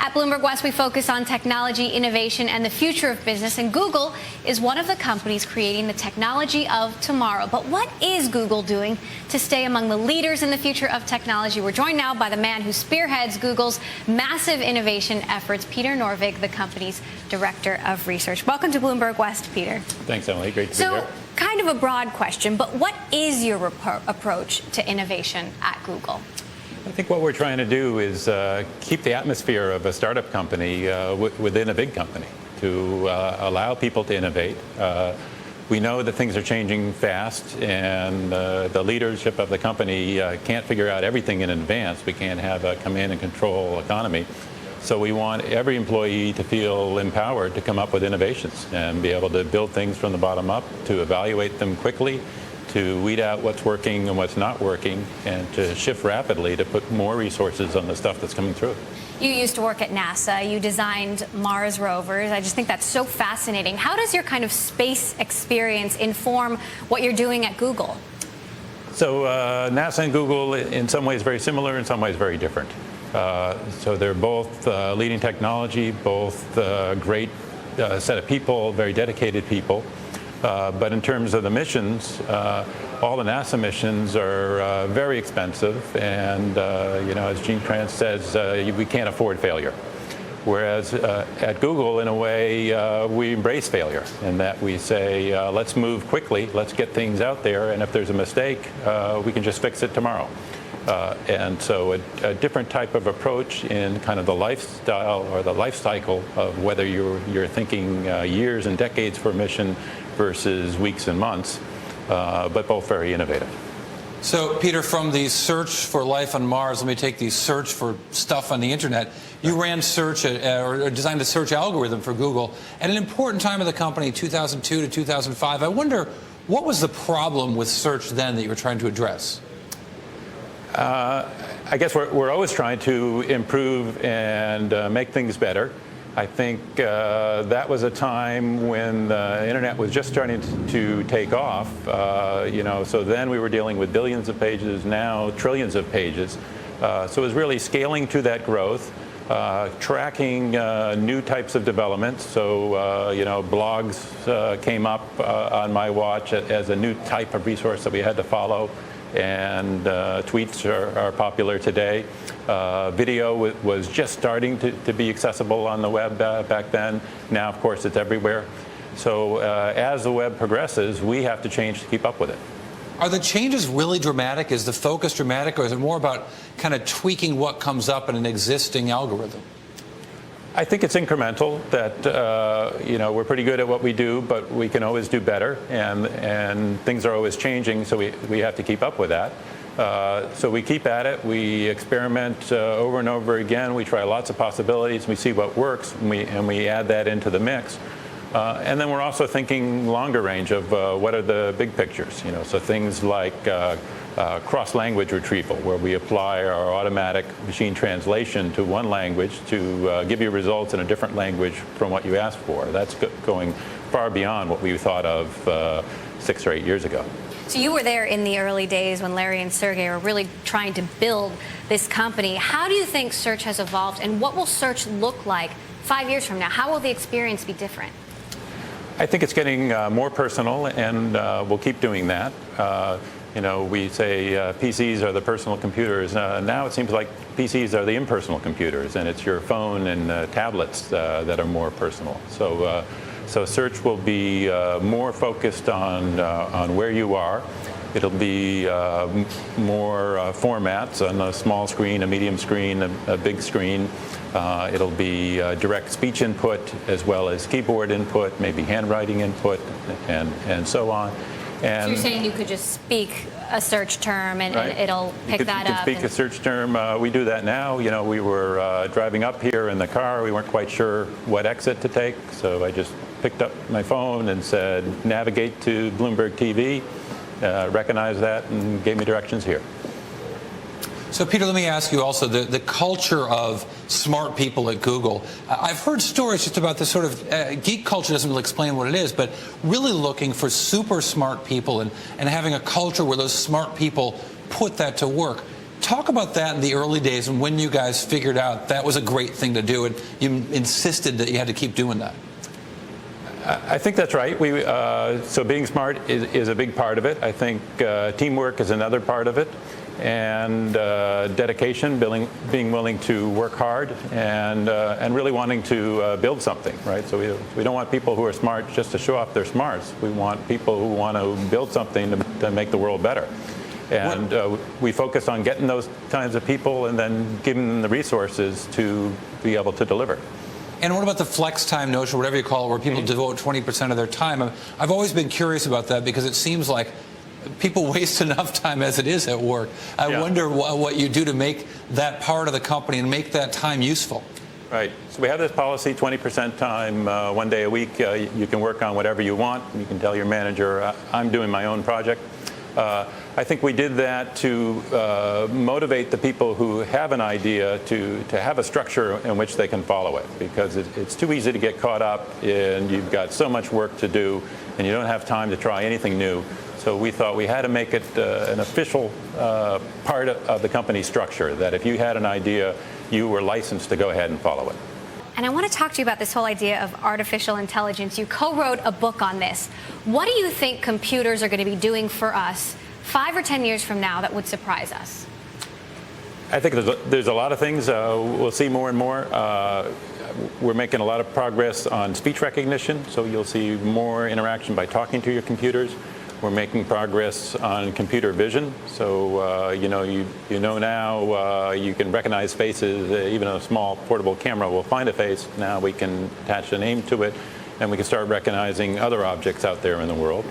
At Bloomberg West, we focus on technology, innovation, and the future of business. And Google is one of the companies creating the technology of tomorrow. But what is Google doing to stay among the leaders in the future of technology? We're joined now by the man who spearheads Google's massive innovation efforts, Peter Norvig, the company's director of research. Welcome to Bloomberg West, Peter. Thanks, Emily. Great to be here. Kind of a broad question, but what is your approach to innovation at Google? I think what we're trying to do is keep the atmosphere of a startup company within a big company, to allow people to innovate. We know that things are changing fast, and the leadership of the company can't figure out everything in advance. We can't have a command and control economy. So we want every employee to feel empowered to come up with innovations and be able to build things from the bottom up, to evaluate them quickly, to weed out what's working and what's not working, and to shift rapidly to put more resources on the stuff that's coming through. You used to work at NASA. You designed Mars rovers. I just think that's so fascinating. How does your kind of space experience inform what you're doing at Google? So NASA and Google, in some ways very similar, in some ways very different. So they're both leading technology, both great set of people, very dedicated people. But in terms of the missions, all the NASA missions are very expensive, and as Gene Kranz says, we can't afford failure. Whereas at Google, in a way, we embrace failure in that we say, let's move quickly, let's get things out there, and if there's a mistake, we can just fix it tomorrow. And so a different type of approach in kind of the lifestyle or the life cycle of whether you're thinking years and decades for a mission versus weeks and months, but both very innovative. So, Peter, from the search for life on Mars, let me take the search for stuff on the internet. You ran search or designed a search algorithm for Google at an important time of the company, 2002 to 2005. I wonder, what was the problem with search then that you were trying to address? I guess we're always trying to improve and make things better. I think that was a time when the internet was just starting to take off. So then we were dealing with billions of pages, now trillions of pages. So it was really scaling to that growth, tracking new types of developments. So blogs came up on my watch as a new type of resource that we had to follow. And tweets are popular today. Video was just starting to be accessible on the web back then. Now, of course, it's everywhere. So as the web progresses, we have to change to keep up with it. Are the changes really dramatic? Is the focus dramatic, or is it more about kind of tweaking what comes up in an existing algorithm? I think it's incremental, that we're pretty good at what we do, but we can always do better, and things are always changing, so we have to keep up with that. So we keep at it. We experiment over and over again. We try lots of possibilities. We see what works, and we add that into the mix. And then we're also thinking longer range of what are the big pictures. So things like cross-language retrieval, where we apply our automatic machine translation to one language to give you results in a different language from what you asked for. That's going far beyond what we thought of 6 or 8 years ago. So you were there in the early days when Larry and Sergey were really trying to build this company. How do you think search has evolved, and what will search look like 5 years from now? How will the experience be different? I think it's getting more personal, and we'll keep doing that. We say PCs are the personal computers. Now it seems like PCs are the impersonal computers, and it's your phone and tablets that are more personal. So search will be more focused on where you are. It'll be more formats on a small screen, a medium screen, a big screen. It'll be direct speech input as well as keyboard input, maybe handwriting input, and so on. And so you're saying you could just speak a search term and, right. and it'll pick that up? You can speak a search term. We do that now. We were driving up here in the car. We weren't quite sure what exit to take, so I just picked up my phone and said, navigate to Bloomberg TV, recognized that, and gave me directions here. So, Peter, let me ask you also the culture of smart people at Google. I've heard stories just about this sort of geek culture doesn't really explain what it is, but really looking for super smart people and having a culture where those smart people put that to work. Talk about that in the early days and when you guys figured out that was a great thing to do and you insisted that you had to keep doing that. I think that's right. So being smart is a big part of it. I think teamwork is another part of it, and dedication, being willing to work hard, and really wanting to build something, right? So we don't want people who are smart just to show off their smarts. We want people who want to build something to make the world better. And we focus on getting those kinds of people and then giving them the resources to be able to deliver. And what about the flex time notion, whatever you call it, where people devote 20% of their time? I've always been curious about that because it seems like people waste enough time as it is at work. I wonder what you do to make that part of the company and make that time useful. Right. So we have this policy, 20% time, 1 day a week. You can work on whatever you want. You can tell your manager, I'm doing my own project. I think we did that to motivate the people who have an idea to have a structure in which they can follow it, because it's too easy to get caught up and you've got so much work to do and you don't have time to try anything new. So we thought we had to make it an official part of the company structure, that if you had an idea, you were licensed to go ahead and follow it. And I want to talk to you about this whole idea of artificial intelligence. You co-wrote a book on this. What do you think computers are going to be doing for us 5 or 10 years from now that would surprise us? I think there's a lot of things we'll see more and more. We're making a lot of progress on speech recognition, so you'll see more interaction by talking to your computers. We're making progress on computer vision, so you know now you can recognize faces. Even a small portable camera will find a face. Now we can attach a name to it, and we can start recognizing other objects out there in the world.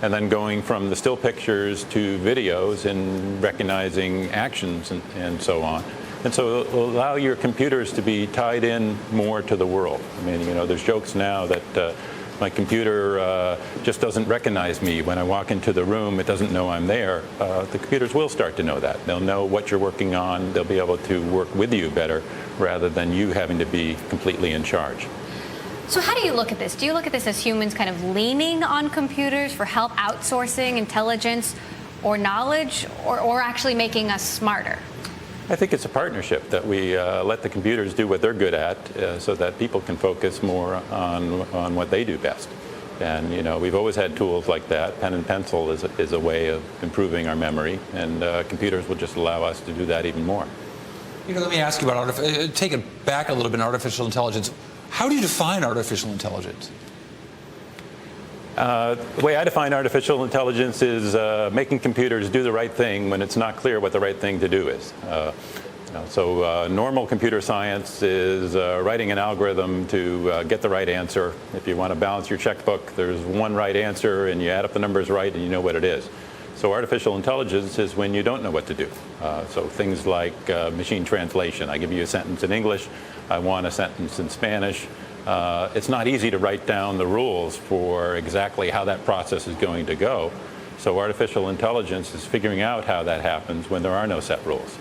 And then going from the still pictures to videos and recognizing actions and so on. And so it'll allow your computers to be tied in more to the world. I mean, there's jokes now that my computer just doesn't recognize me. When I walk into the room, it doesn't know I'm there. The computers will start to know that. They'll know what you're working on. They'll be able to work with you better rather than you having to be completely in charge. So how do you look at this? Do you look at this as humans kind of leaning on computers for help outsourcing intelligence or knowledge, or actually making us smarter? I think it's a partnership that we let the computers do what they're good at so that people can focus more on what they do best. And, we've always had tools like that. Pen and pencil is a way of improving our memory, and computers will just allow us to do that even more. Let me ask you about take it back a little bit in artificial intelligence. How do you define artificial intelligence? The way I define artificial intelligence is making computers do the right thing when it's not clear what the right thing to do is. So normal computer science is writing an algorithm to get the right answer. If you want to balance your checkbook, there's one right answer, and you add up the numbers right, and you know what it is. So artificial intelligence is when you don't know what to do. So things like machine translation. I give you a sentence in English. I want a sentence in Spanish. It's not easy to write down the rules for exactly how that process is going to go. So artificial intelligence is figuring out how that happens when there are no set rules.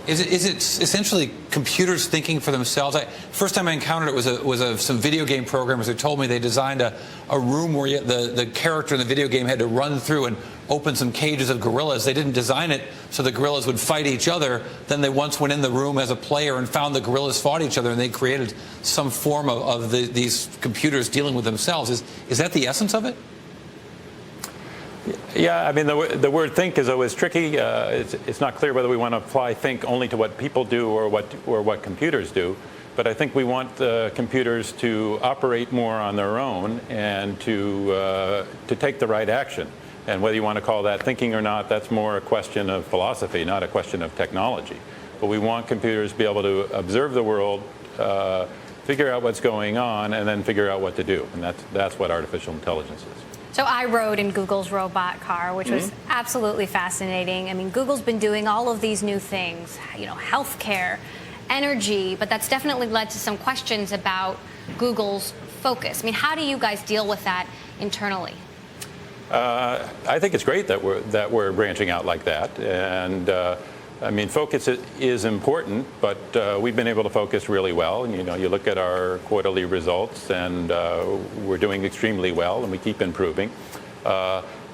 Is it essentially computers thinking for themselves? First time I encountered it was some video game programmers who told me they designed a room where the character in the video game had to run through and open some cages of gorillas. They didn't design it so the gorillas would fight each other. Then they once went in the room as a player and found the gorillas fought each other, and they created some form of these computers dealing with themselves. Is that the essence of it? Yeah, I mean, the word think is always tricky. It's not clear whether we want to apply think only to what people do or what computers do. But I think we want the computers to operate more on their own and to take the right action. And whether you want to call that thinking or not, that's more a question of philosophy, not a question of technology. But we want computers to be able to observe the world, figure out what's going on, and then figure out what to do. And that's what artificial intelligence is. So I rode in Google's robot car, which was absolutely fascinating. I mean, Google's been doing all of these new things, healthcare, energy, but that's definitely led to some questions about Google's focus. I mean, how do you guys deal with that internally? I think it's great that we're branching out like that, and I mean, focus is important, but we've been able to focus really well. And you look at our quarterly results, and we're doing extremely well, and we keep improving.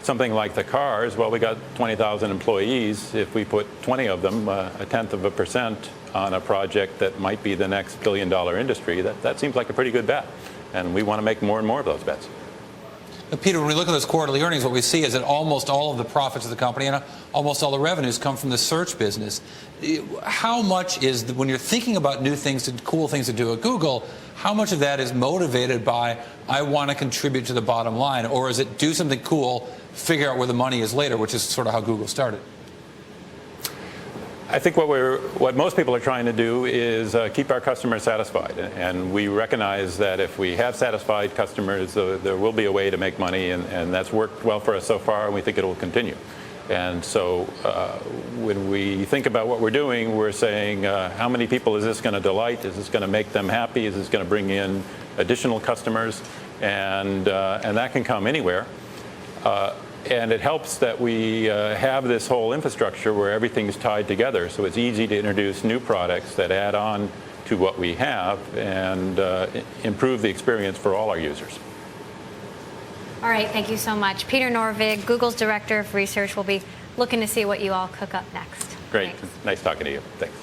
something like the cars, well, we got 20,000 employees. If we put 20 of them, 0.1% on a project that might be the next billion-dollar industry, that seems like a pretty good bet. And we want to make more and more of those bets. Peter, when we look at those quarterly earnings, what we see is that almost all of the profits of the company and almost all the revenues come from the search business. How much is, when you're thinking about new things, cool things to do at Google, how much of that is motivated by, I want to contribute to the bottom line, or is it do something cool, figure out where the money is later, which is sort of how Google started? I think what most people are trying to do is keep our customers satisfied, and we recognize that if we have satisfied customers, there will be a way to make money, and that's worked well for us so far, and we think it will continue. And so when we think about what we're doing, we're saying, how many people is this going to delight? Is this going to make them happy? Is this going to bring in additional customers? And that can come anywhere. And it helps that we have this whole infrastructure where everything's tied together, so it's easy to introduce new products that add on to what we have and improve the experience for all our users. All right, thank you so much. Peter Norvig, Google's Director of Research, will be looking to see what you all cook up next. Great. Thanks. Nice talking to you. Thanks.